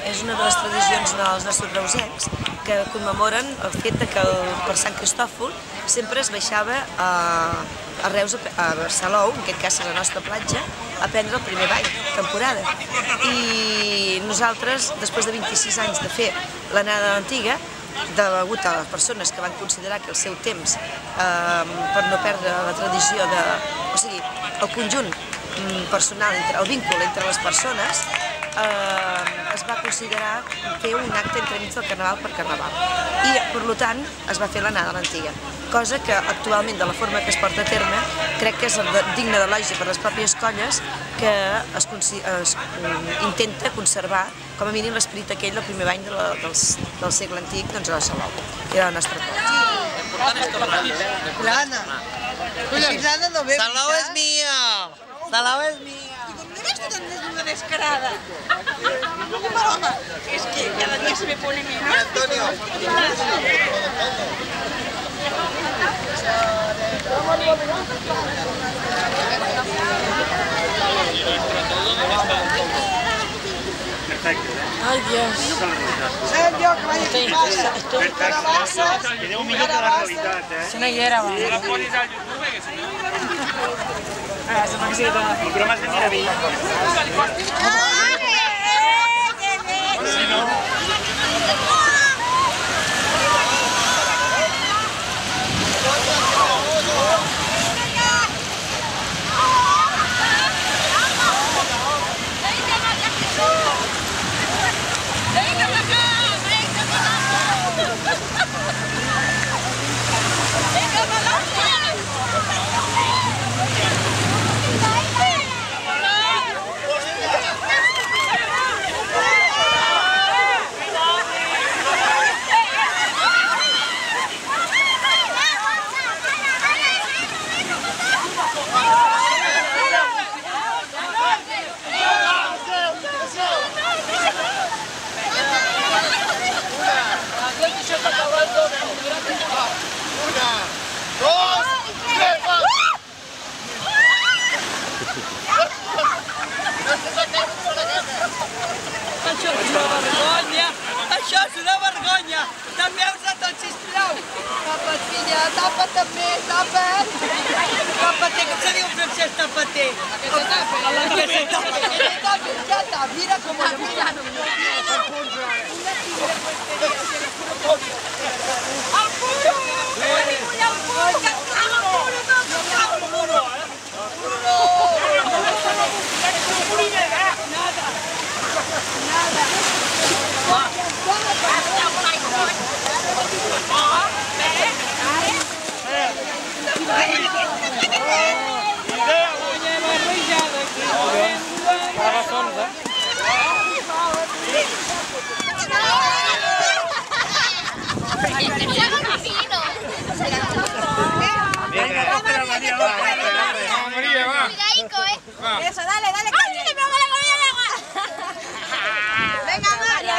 És una de les tradicions dels nostres reusencs que commemoren el fet que per Sant Cristòfol sempre es baixava a Reus, a Salou, en aquest cas a la nostra platja, a prendre el primer ball, temporada. I nosaltres, després de 26 anys de fer l'anada a l'Antiga, degut a les persones que van considerar que el seu temps, per no perdre la tradició de... O sigui, el conjunt personal, el vincul entre les persones, es va considerar fer un acte entremig del Carnaval per Carnaval. I, per tant, es va fer l'anada a l'Antiga. Cosa que actualment, de la forma que es porta a terme, crec que és digne d'elogi per les pròpies colles que es intenta conservar, com a mínim, l'esperit aquell del primer bany del segle antic, doncs a la Salou, que era la nostra platja. L'Important és tornar. L'Anna. L'Anna no ve. Salou és mia! Salou és mia! ¿Eres tú tan descarada? Paloma, es que cada día se me pone menos. Antonio. Perfecto, ¿eh? Ay, Dios. Sergio, que vaya que pasa. Perfecto. Teniu un minut de la realitat, eh? Si no hi era, va. Si la posis al YouTube, que si no... El bromes de Miraví. Si no... Això és una vergonya! Tapeu-se tots, sisplau! Tapa't, filla, tapa't també, tapa't! Tapa't, com se diu en francès, tapa't? Que se tape! Que se tape, ja està, mira com ho mira! El puro! El puro! Que et caga el puro, tot! Que et caga el puro! Nada! Nada! Eso, dale, dale. ¡Ay, le pego la comida de agua! Venga, María.